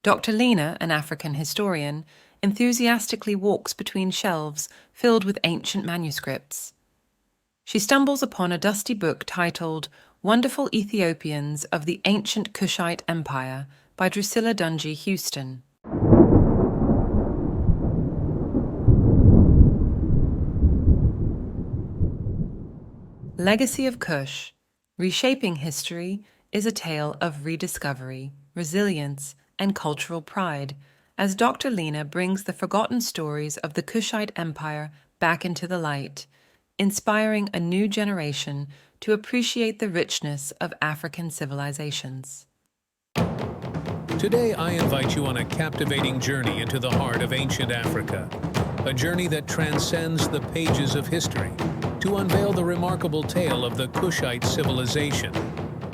Dr.Lena, an African historian, enthusiastically walks between shelves filled with ancient manuscripts. She stumbles upon a dusty book titled Wonderful Ethiopians of the Ancient Cushite Empire by Drusilla Dungy Houston. Legacy of Kush, Reshaping History, is a tale of rediscovery, resilience, and cultural pride, as Dr.Lena brings the forgotten stories of the Kushite Empire back into the light, inspiring a new generation to appreciate the richness of African civilizations. Today, I invite you on a captivating journey into the heart of ancient Africa, a journey that transcends the pages of history to unveil the remarkable tale of the Kushite civilization,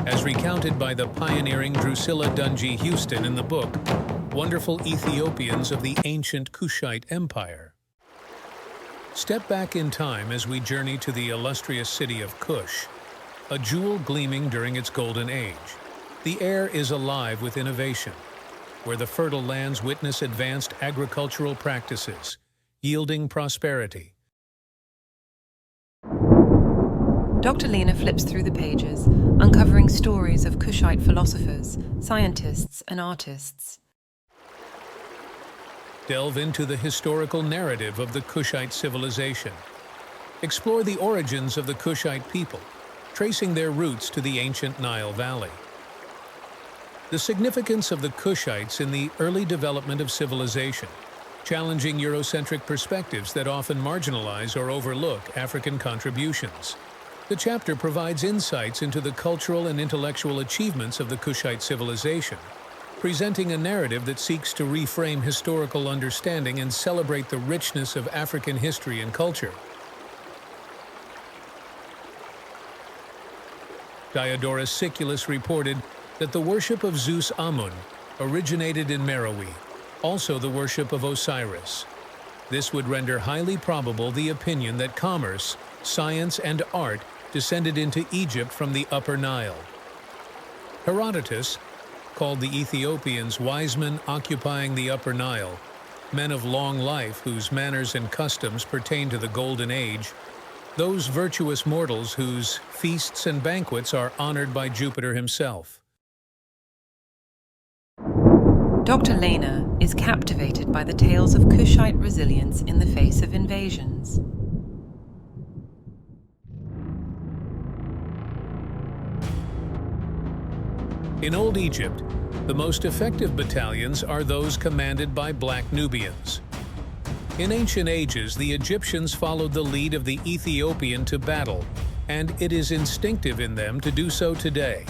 as recounted by the pioneering Drusilla Dungy Houston in the book Wonderful Ethiopians of the Ancient Cushite Empire. Step back in time as we journey to the illustrious city of Kush, a jewel gleaming during its golden age. The air is alive with innovation, where the fertile lands witness advanced agricultural practices, yielding prosperity. Dr.Lena flips through the pages, uncovering stories of Kushite philosophers, scientists, and artists. Delve into the historical narrative of the Kushite civilization. Explore the origins of the Kushite people, tracing their roots to the ancient Nile Valley. The significance of the Kushites in the early development of civilization, challenging Eurocentric perspectives that often marginalize or overlook African contributions. The chapter provides insights into the cultural and intellectual achievements of the Kushite civilization, presenting a narrative that seeks to reframe historical understanding and celebrate the richness of African history and culture. Diodorus Siculus reported that the worship of Zeus Amun originated in Meroe, also the worship of Osiris. This would render highly probable the opinion that commerce, science, and art descended into Egypt from the Upper Nile. Herodotus called the Ethiopians wise men occupying the Upper Nile, men of long life whose manners and customs pertain to the Golden Age, those virtuous mortals whose feasts and banquets are honored by Jupiter himself. Dr.Lena is captivated by the tales of Kushite resilience in the face of invasions. In Old Egypt, the most effective battalions are those commanded by black Nubians. In ancient ages, the Egyptians followed the lead of the Ethiopian to battle, and it is instinctive in them to do so today.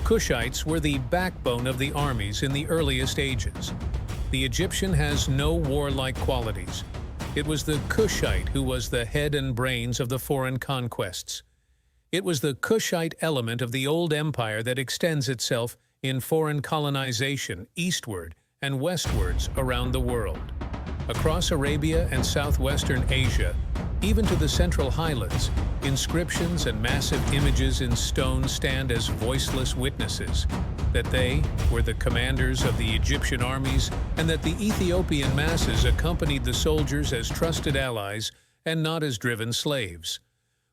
Kushites were the backbone of the armies in the earliest ages. The Egyptian has no warlike qualities. It was the Kushite who was the head and brains of the foreign conquests. It was the Kushite element of the old empire that extends itself in foreign colonization eastward and westwards around the world. Across Arabia and southwestern Asia, even to the central highlands, inscriptions and massive images in stone stand as voiceless witnesses that they were the commanders of the Egyptian armies and that the Ethiopian masses accompanied the soldiers as trusted allies and not as driven slaves.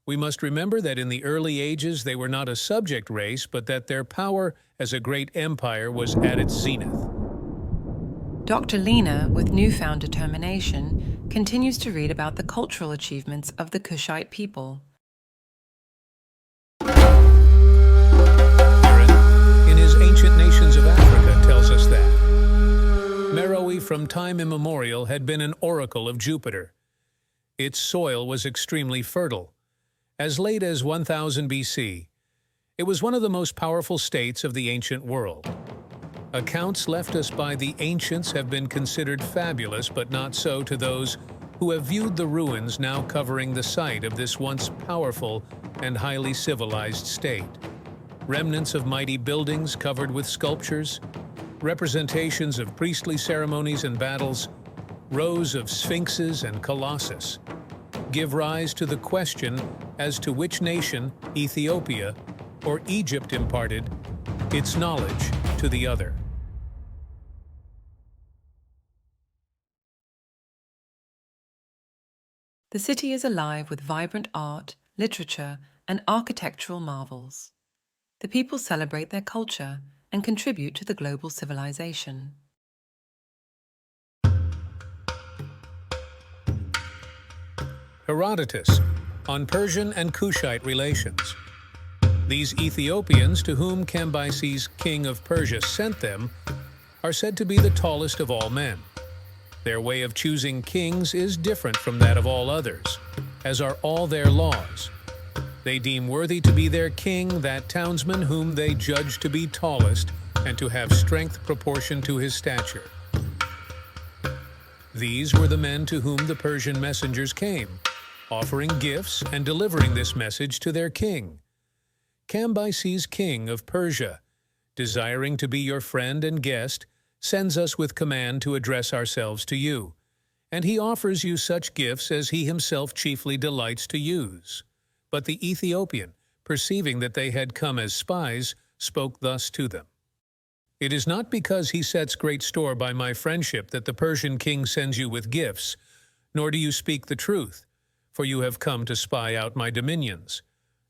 We must remember that in the early ages they were not a subject race, but that their power as a great empire was at its zenith. Dr.Lena, with newfound determination, continues to read about the cultural achievements of the Kushite people. Heeren, in his Ancient Nations of Africa, tells us that Meroe from time immemorial had been an oracle of Jupiter. Its soil was extremely fertile. As late as 1000 BC, it was one of the most powerful states of the ancient world. Accounts left us by the ancients have been considered fabulous, but not so to those who have viewed the ruins now covering the site of this once powerful and highly civilized state. Remnants of mighty buildings covered with sculptures, representations of priestly ceremonies and battles, rows of sphinxes and colossus, give rise to the question as to which nation, Ethiopia or Egypt, imparted its knowledge to the other. The city is alive with vibrant art, literature, and architectural marvels. The people celebrate their culture and contribute to the global civilization. Herodotus, on Persian and Kushite relations. These Ethiopians, to whom Cambyses, king of Persia, sent them, are said to be the tallest of all men. Their way of choosing kings is different from that of all others, as are all their laws. They deem worthy to be their king that townsman whom they judge to be tallest and to have strength proportioned to his stature. These were the men to whom the Persian messengers came, offering gifts and delivering this message to their king. Cambyses, king of Persia, desiring to be your friend and guest, sends us with command to address ourselves to you, and he offers you such gifts as he himself chiefly delights to use. But the Ethiopian, perceiving that they had come as spies, spoke thus to them. It is not because he sets great store by my friendship that the Persian king sends you with gifts, nor do you speak the truth, for you have come to spy out my dominions.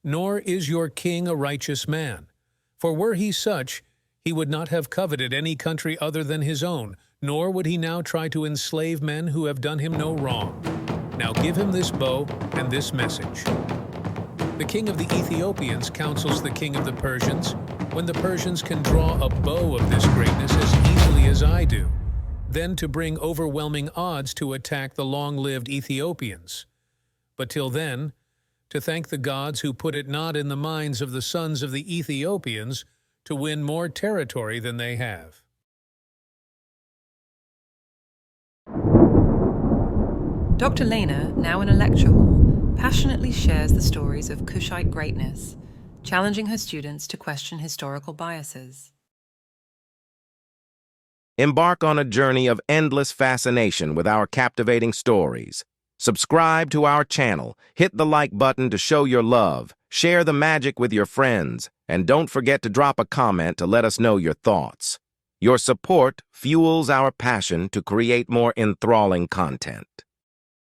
Nor is your king a righteous man, for were he such, he would not have coveted any country other than his own, nor would he now try to enslave men who have done him no wrong. Now give him this bow and this message. The king of the Ethiopians counsels the king of the Persians, when the Persians can draw a bow of this greatness as easily as I do, then to bring overwhelming odds to attack the long-lived Ethiopians. But till then, to thank the gods who put it not in the minds of the sons of the Ethiopians to win more territory than they have. Dr.Lena, now in a lecture hall, passionately shares the stories of Kushite greatness, challenging her students to question historical biases. Embark on a journey of endless fascination with our captivating stories. Subscribe to our channel, hit the like button to show your love, share the magic with your friends, and don't forget to drop a comment to let us know your thoughts. Your support fuels our passion to create more enthralling content.